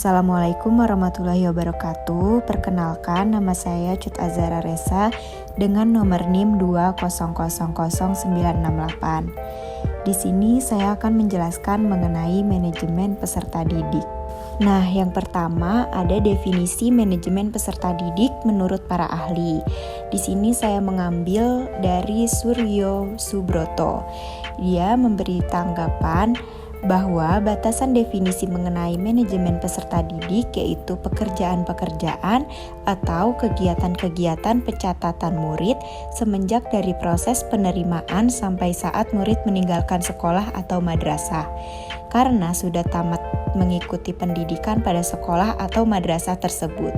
Assalamualaikum warahmatullahi wabarakatuh. Perkenalkan, nama saya Cut Azhara Resa dengan nomor NIM 2000968. Di sini saya akan menjelaskan mengenai manajemen peserta didik. Nah, yang pertama ada definisi manajemen peserta didik menurut para ahli. Di sini saya mengambil dari Suryo Subroto. Dia memberi tanggapan bahwa batasan definisi mengenai manajemen peserta didik yaitu pekerjaan-pekerjaan atau kegiatan-kegiatan pencatatan murid semenjak dari proses penerimaan sampai saat murid meninggalkan sekolah atau madrasah karena sudah tamat mengikuti pendidikan pada sekolah atau madrasah tersebut.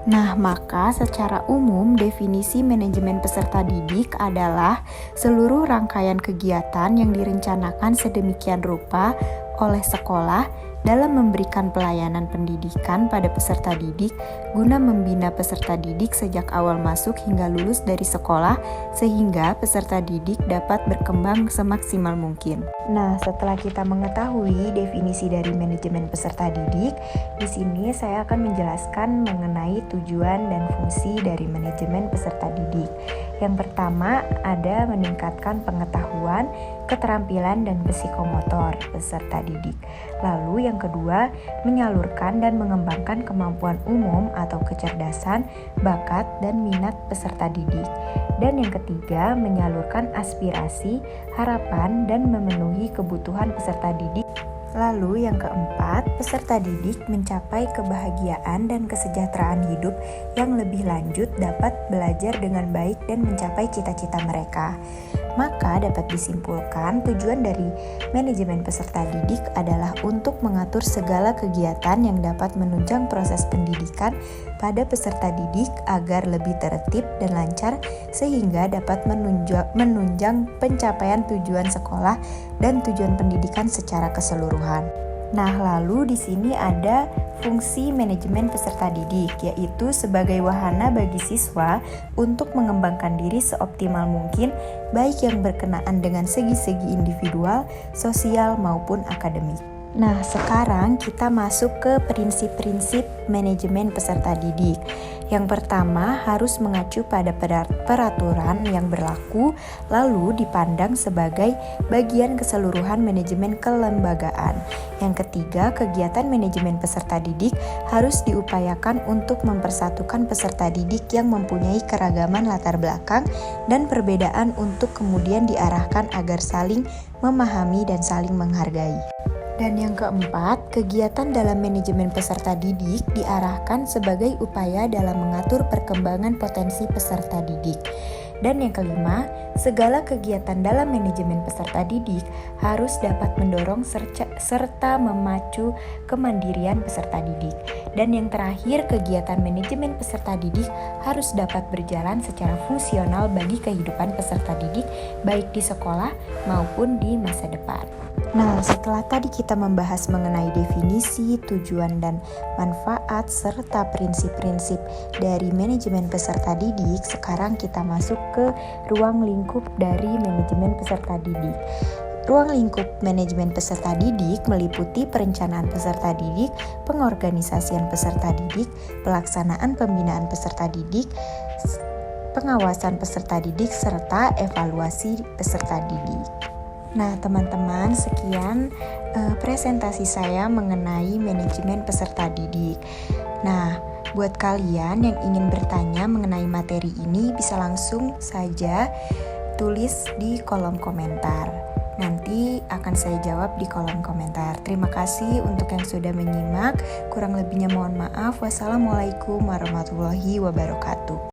Nah, maka secara umum definisi manajemen peserta didik adalah seluruh rangkaian kegiatan yang direncanakan sedemikian rupa oleh sekolah dalam memberikan pelayanan pendidikan pada peserta didik guna membina peserta didik sejak awal masuk hingga lulus dari sekolah sehingga peserta didik dapat berkembang semaksimal mungkin. Nah, setelah kita mengetahui definisi dari manajemen peserta didik, di sini saya akan menjelaskan mengenai tujuan dan fungsi dari manajemen peserta didik. Yang pertama ada meningkatkan pengetahuan, keterampilan dan psikomotor peserta didik. Lalu yang kedua, menyalurkan dan mengembangkan kemampuan umum atau kecerdasan, bakat dan minat peserta didik. Dan yang ketiga, menyalurkan aspirasi, harapan dan memenuhi kebutuhan peserta didik. Lalu yang keempat, peserta didik mencapai kebahagiaan dan kesejahteraan hidup yang lebih lanjut dapat belajar dengan baik dan mencapai cita-cita mereka. Maka dapat disimpulkan tujuan dari manajemen peserta didik adalah untuk mengatur segala kegiatan yang dapat menunjang proses pendidikan pada peserta didik agar lebih tertib dan lancar sehingga dapat menunjang pencapaian tujuan sekolah dan tujuan pendidikan secara keseluruhan. Nah, lalu di sini ada fungsi manajemen peserta didik, yaitu sebagai wahana bagi siswa untuk mengembangkan diri seoptimal mungkin, baik yang berkenaan dengan segi-segi individual, sosial, maupun akademik. Nah, sekarang kita masuk ke prinsip-prinsip manajemen peserta didik. Yang pertama, harus mengacu pada peraturan yang berlaku, lalu dipandang sebagai bagian keseluruhan manajemen kelembagaan. Yang ketiga, kegiatan manajemen peserta didik harus diupayakan untuk mempersatukan peserta didik yang mempunyai keragaman latar belakang dan perbedaan untuk kemudian diarahkan agar saling memahami dan saling menghargai. Dan yang keempat, kegiatan dalam manajemen peserta didik diarahkan sebagai upaya dalam mengatur perkembangan potensi peserta didik. Dan yang kelima, segala kegiatan dalam manajemen peserta didik harus dapat mendorong serta memacu kemandirian peserta didik. Dan yang terakhir, kegiatan manajemen peserta didik harus dapat berjalan secara fungsional bagi kehidupan peserta didik baik di sekolah maupun di masa depan. Nah, setelah tadi kita membahas mengenai definisi, tujuan dan manfaat serta prinsip-prinsip dari manajemen peserta didik, sekarang kita masuk ke ruang lingkup dari manajemen peserta didik. Ruang lingkup manajemen peserta didik meliputi perencanaan peserta didik, pengorganisasian peserta didik, pelaksanaan pembinaan peserta didik, pengawasan peserta didik, serta evaluasi peserta didik. Nah, teman-teman, sekian presentasi saya mengenai manajemen peserta didik. Nah, buat kalian yang ingin bertanya mengenai materi ini bisa langsung saja tulis di kolom komentar. Nanti akan saya jawab di kolom komentar. Terima kasih untuk yang sudah menyimak. Kurang lebihnya mohon maaf. Wassalamualaikum warahmatullahi wabarakatuh.